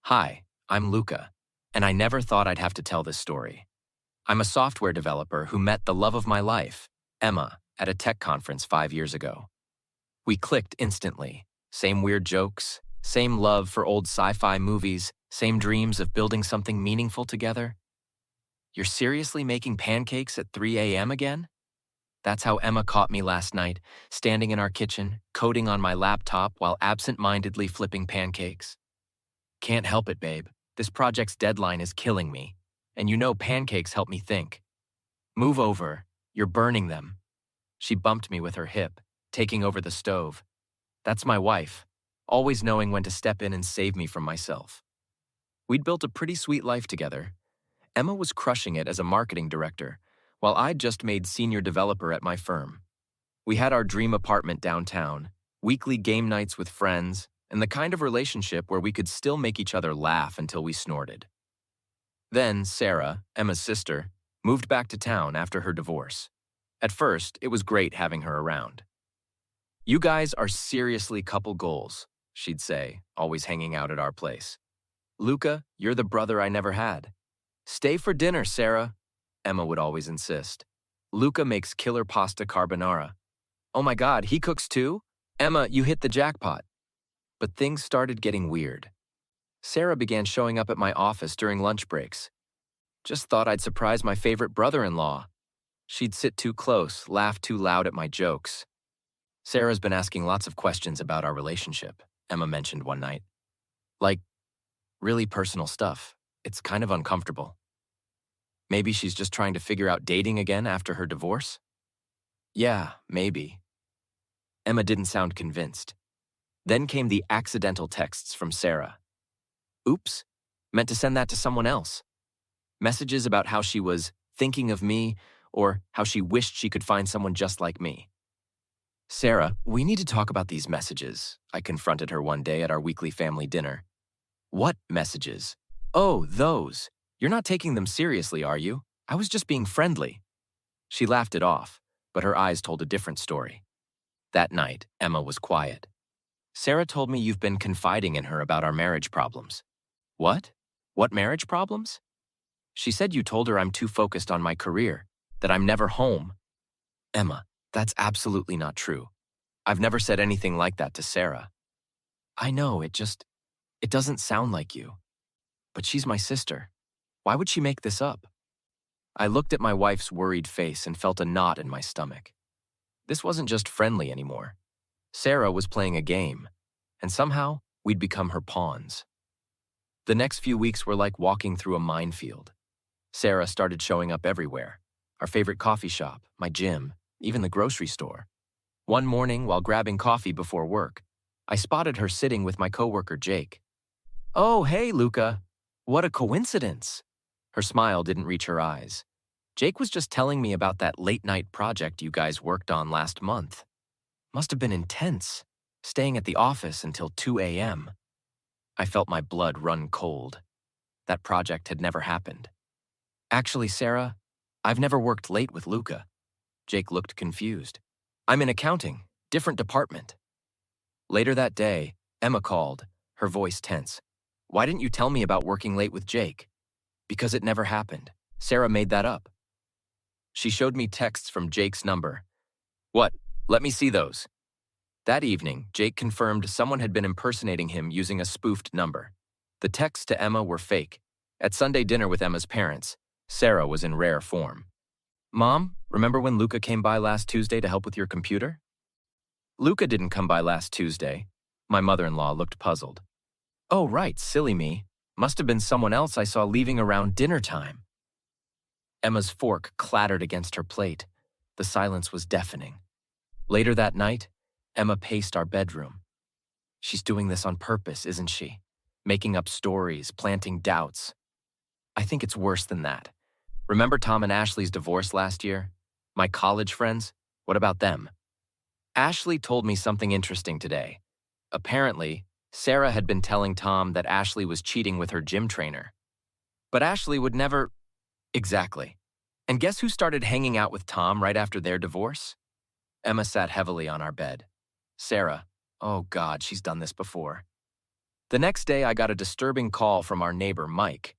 Hi, I'm Luca, and I never thought I'd have to tell this story. I'm a software developer who met the love of my life, Emma, at a tech conference 5 years ago. We clicked instantly. Same weird jokes, same love for old sci-fi movies, same dreams of building something meaningful together. You're seriously making pancakes at 3 a.m. again? That's how Emma caught me last night, standing in our kitchen, coding on my laptop while absent-mindedly flipping pancakes. Can't help it, babe. This project's deadline is killing me. And you know pancakes help me think. Move over. You're burning them. She bumped me with her hip, taking over the stove. That's my wife, always knowing when to step in and save me from myself. We'd built a pretty sweet life together. Emma was crushing it as a marketing director, while I'd just made senior developer at my firm. We had our dream apartment downtown, weekly game nights with friends, and the kind of relationship where we could still make each other laugh until we snorted. Then Sarah, Emma's sister, moved back to town after her divorce. At first, it was great having her around. "You guys are seriously couple goals," she'd say, always hanging out at our place. "Luca, you're the brother I never had." "Stay for dinner, Sarah," Emma would always insist. "Luca makes killer pasta carbonara." "Oh my God, he cooks too?" "Emma, you hit the jackpot." But things started getting weird. Sarah began showing up at my office during lunch breaks. Just thought I'd surprise my favorite brother-in-law. She'd sit too close, laugh too loud at my jokes. "Sarah's been asking lots of questions about our relationship," Emma mentioned one night. "Like, really personal stuff. It's kind of uncomfortable." "Maybe she's just trying to figure out dating again after her divorce?" "Yeah, maybe." Emma didn't sound convinced. Then came the accidental texts from Sarah. "Oops, meant to send that to someone else." Messages about how she was thinking of me or how she wished she could find someone just like me. "Sarah, we need to talk about these messages," I confronted her one day at our weekly family dinner. "What messages?" "Oh, those. You're not taking them seriously, are you? I was just being friendly." She laughed it off, but her eyes told a different story. That night, Emma was quiet. "Sarah told me you've been confiding in her about our marriage problems." "What? What marriage problems?" "She said you told her I'm too focused on my career, that I'm never home." "Emma, that's absolutely not true. I've never said anything like that to Sarah." "I know, it doesn't sound like you. But she's my sister. Why would she make this up?" I looked at my wife's worried face and felt a knot in my stomach. This wasn't just friendly anymore. Sarah was playing a game, and somehow we'd become her pawns. The next few weeks were like walking through a minefield. Sarah started showing up everywhere. Our favorite coffee shop, my gym, even the grocery store. One morning, while grabbing coffee before work, I spotted her sitting with my coworker Jake. "Oh, hey, Luca. What a coincidence." Her smile didn't reach her eyes. "Jake was just telling me about that late-night project you guys worked on last month. Must have been intense, staying at the office until 2 a.m. I felt my blood run cold. That project had never happened. "Actually, Sarah, I've never worked late with Luca." Jake looked confused. "I'm in accounting, different department." Later that day, Emma called, her voice tense. "Why didn't you tell me about working late with Jake?" "Because it never happened. Sarah made that up." She showed me texts from Jake's number. "What? Let me see those." That evening, Jake confirmed someone had been impersonating him using a spoofed number. The texts to Emma were fake. At Sunday dinner with Emma's parents, Sarah was in rare form. "Mom, remember when Luca came by last Tuesday to help with your computer?" "Luca didn't come by last Tuesday." My mother-in-law looked puzzled. "Oh, right, silly me. Must have been someone else I saw leaving around dinner time." Emma's fork clattered against her plate. The silence was deafening. Later that night, Emma paced our bedroom. "She's doing this on purpose, isn't she? Making up stories, planting doubts." "I think it's worse than that. Remember Tom and Ashley's divorce last year? My college friends? What about them?" "Ashley told me something interesting today. Apparently, Sarah had been telling Tom that Ashley was cheating with her gym trainer. But Ashley would never—" "Exactly. And guess who started hanging out with Tom right after their divorce?" Emma sat heavily on our bed. "Sarah. Oh God, she's done this before." The next day, I got a disturbing call from our neighbor, Mike.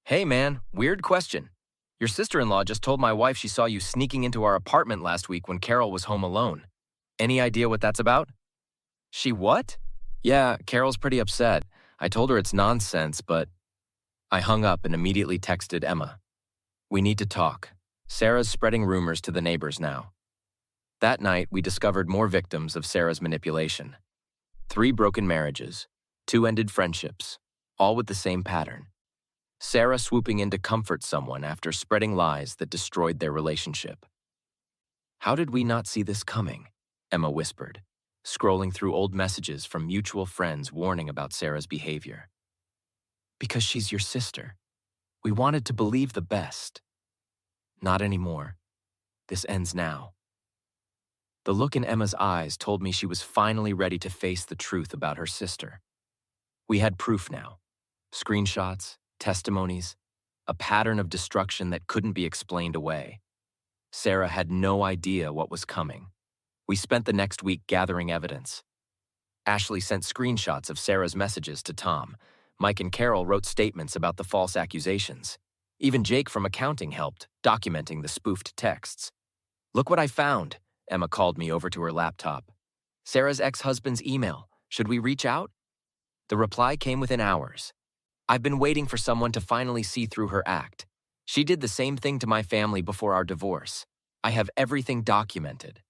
"Hey man, weird question. Your sister-in-law just told my wife she saw you sneaking into our apartment last week when Carol was home alone. Any idea what that's about?" "She what?" "Yeah, Carol's pretty upset. I told her it's nonsense, but..." I hung up and immediately texted Emma. "We need to talk. Sarah's spreading rumors to the neighbors now." That night, we discovered more victims of Sarah's manipulation. 3 broken marriages, 2 ended friendships, all with the same pattern. Sarah swooping in to comfort someone after spreading lies that destroyed their relationship. "How did we not see this coming?" Emma whispered, scrolling through old messages from mutual friends warning about Sarah's behavior. "Because she's your sister. We wanted to believe the best." "Not anymore. This ends now." The look in Emma's eyes told me she was finally ready to face the truth about her sister. We had proof now. Screenshots, testimonies, a pattern of destruction that couldn't be explained away. Sarah had no idea what was coming. We spent the next week gathering evidence. Ashley sent screenshots of Sarah's messages to Tom. Mike and Carol wrote statements about the false accusations. Even Jake from accounting helped, documenting the spoofed texts. "Look what I found," Emma called me over to her laptop. "Sarah's ex-husband's email. Should we reach out?" The reply came within hours. "I've been waiting for someone to finally see through her act. She did the same thing to my family before our divorce. I have everything documented."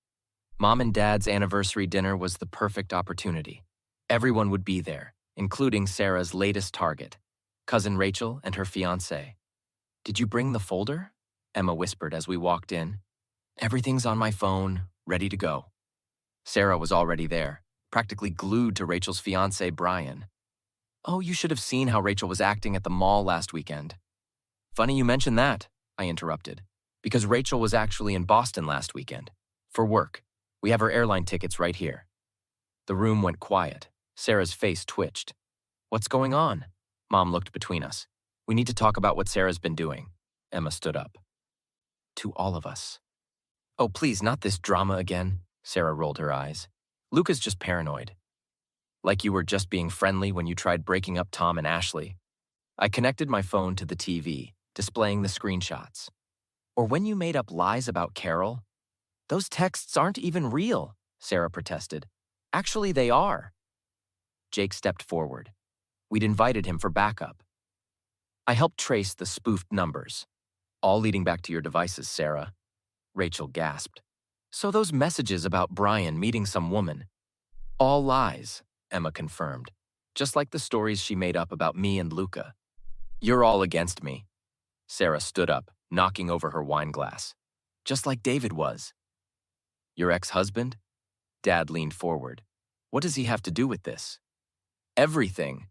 Mom and Dad's anniversary dinner was the perfect opportunity. Everyone would be there, including Sarah's latest target, cousin Rachel and her fiancé. "Did you bring the folder?" Emma whispered as we walked in. "Everything's on my phone, ready to go." Sarah was already there, practically glued to Rachel's fiancé, Brian. "Oh, you should have seen how Rachel was acting at the mall last weekend." "Funny you mention that," I interrupted, "because Rachel was actually in Boston last weekend. For work. We have her airline tickets right here." The room went quiet. Sarah's face twitched. "What's going on?" Mom looked between us. "We need to talk about what Sarah's been doing." Emma stood up. "To all of us." "Oh, please, not this drama again." Sarah rolled her eyes. "Luca's just paranoid." "Like you were just being friendly when you tried breaking up Tom and Ashley." I connected my phone to the TV, displaying the screenshots. "Or when you made up lies about Carol." "Those texts aren't even real," Sarah protested. "Actually, they are." Jake stepped forward. We'd invited him for backup. "I helped trace the spoofed numbers. All leading back to your devices, Sarah." Rachel gasped. "So those messages about Brian meeting some woman." "All lies," Emma confirmed. "Just like the stories she made up about me and Luca." "You're all against me." Sarah stood up, knocking over her wine glass. "Just like David was." "Your ex-husband?" Dad leaned forward. "What does he have to do with this?" "Everything."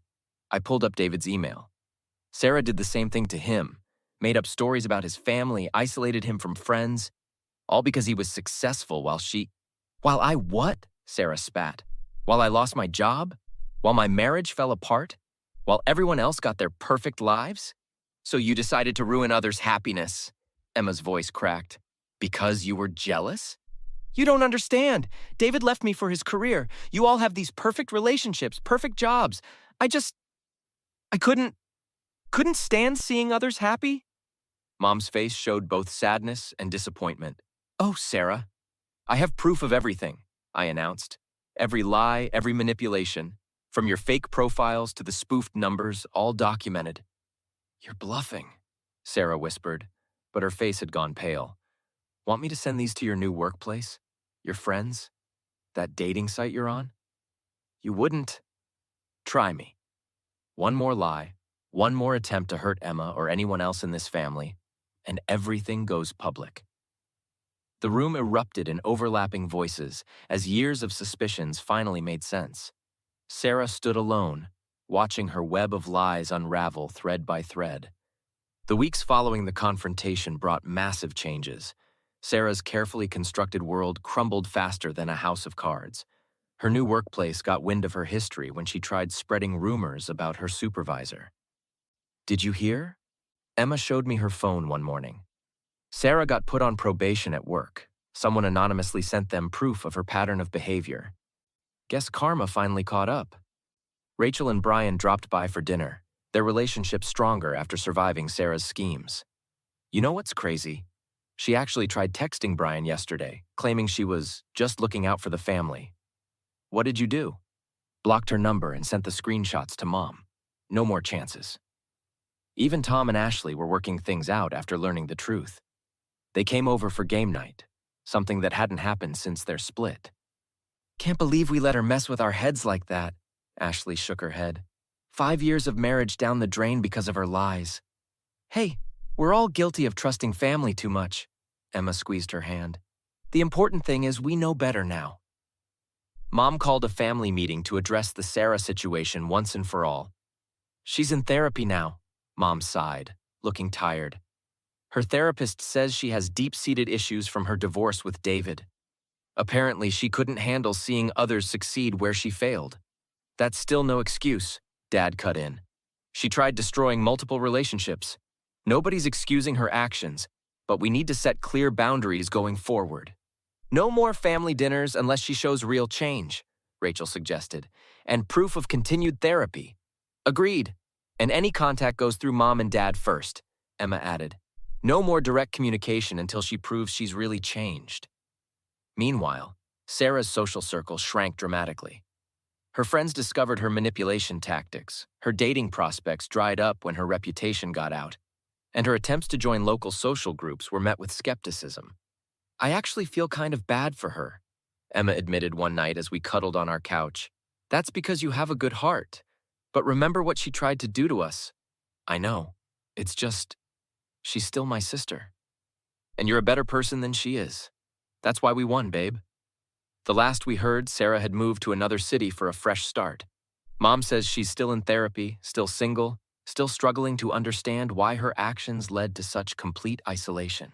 I pulled up David's email. Sarah did the same thing to him, made up stories about his family, isolated him from friends, all because he was successful While I what? Sarah spat. "While I lost my job? While my marriage fell apart? While everyone else got their perfect lives? So you decided to ruin others' happiness." Emma's voice cracked. "Because you were jealous?" "You don't understand. David left me for his career. You all have these perfect relationships, perfect jobs. I couldn't stand seeing others happy." Mom's face showed both sadness and disappointment. "Oh, Sarah, I have proof of everything," I announced. "Every lie, every manipulation, from your fake profiles to the spoofed numbers, all documented." "You're bluffing," Sarah whispered, but her face had gone pale. "Want me to send these to your new workplace? Your friends? That dating site you're on?" "You wouldn't." "Try me. One more lie, one more attempt to hurt Emma or anyone else in this family, and everything goes public." The room erupted in overlapping voices as years of suspicions finally made sense. Sarah stood alone, watching her web of lies unravel thread by thread. The weeks following the confrontation brought massive changes. Sarah's carefully constructed world crumbled faster than a house of cards. Her new workplace got wind of her history when she tried spreading rumors about her supervisor. "Did you hear?" Emma showed me her phone one morning. Sarah got put on probation at work. Someone anonymously sent them proof of her pattern of behavior. Guess karma finally caught up. Rachel and Brian dropped by for dinner, their relationship stronger after surviving Sarah's schemes. You know what's crazy? She actually tried texting Brian yesterday, claiming she was just looking out for the family. What did you do? Blocked her number and sent the screenshots to Mom. No more chances. Even Tom and Ashley were working things out after learning the truth. They came over for game night, something that hadn't happened since their split. Can't believe we let her mess with our heads like that, Ashley shook her head. 5 years of marriage down the drain because of her lies. Hey, we're all guilty of trusting family too much. Emma squeezed her hand. The important thing is we know better now. Mom called a family meeting to address the Sarah situation once and for all. She's in therapy now, Mom sighed, looking tired. Her therapist says she has deep-seated issues from her divorce with David. Apparently, she couldn't handle seeing others succeed where she failed. That's still no excuse, Dad cut in. She tried destroying multiple relationships. Nobody's excusing her actions, but we need to set clear boundaries going forward. No more family dinners unless she shows real change, Rachel suggested, and proof of continued therapy. Agreed. And any contact goes through Mom and Dad first, Emma added. No more direct communication until she proves she's really changed. Meanwhile, Sarah's social circle shrank dramatically. Her friends discovered her manipulation tactics, her dating prospects dried up when her reputation got out, and her attempts to join local social groups were met with skepticism. I actually feel kind of bad for her, Emma admitted one night as we cuddled on our couch. That's because you have a good heart. But remember what she tried to do to us. I know. It's just, she's still my sister. And you're a better person than she is. That's why we won, babe. The last we heard, Sarah had moved to another city for a fresh start. Mom says she's still in therapy, still single, still struggling to understand why her actions led to such complete isolation.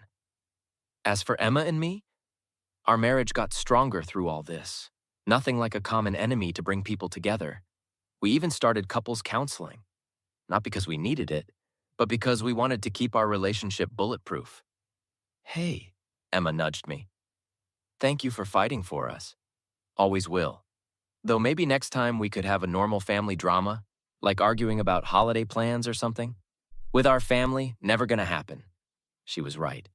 As for Emma and me, our marriage got stronger through all this. Nothing like a common enemy to bring people together. We even started couples counseling. Not because we needed it, but because we wanted to keep our relationship bulletproof. Hey, Emma nudged me. Thank you for fighting for us. Always will. Though maybe next time we could have a normal family drama, like arguing about holiday plans or something. With our family, never gonna happen. She was right.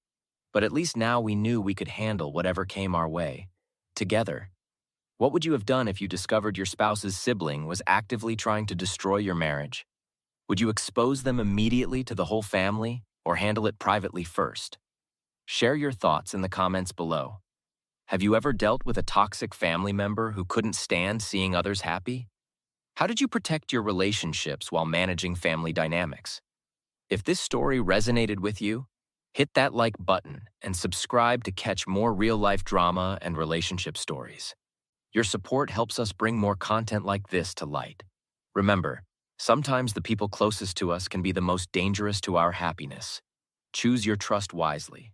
But at least now we knew we could handle whatever came our way. Together. What would you have done if you discovered your spouse's sibling was actively trying to destroy your marriage? Would you expose them immediately to the whole family or handle it privately first? Share your thoughts in the comments below. Have you ever dealt with a toxic family member who couldn't stand seeing others happy? How did you protect your relationships while managing family dynamics? If this story resonated with you, hit that like button and subscribe to catch more real-life drama and relationship stories. Your support helps us bring more content like this to light. Remember, sometimes the people closest to us can be the most dangerous to our happiness. Choose your trust wisely.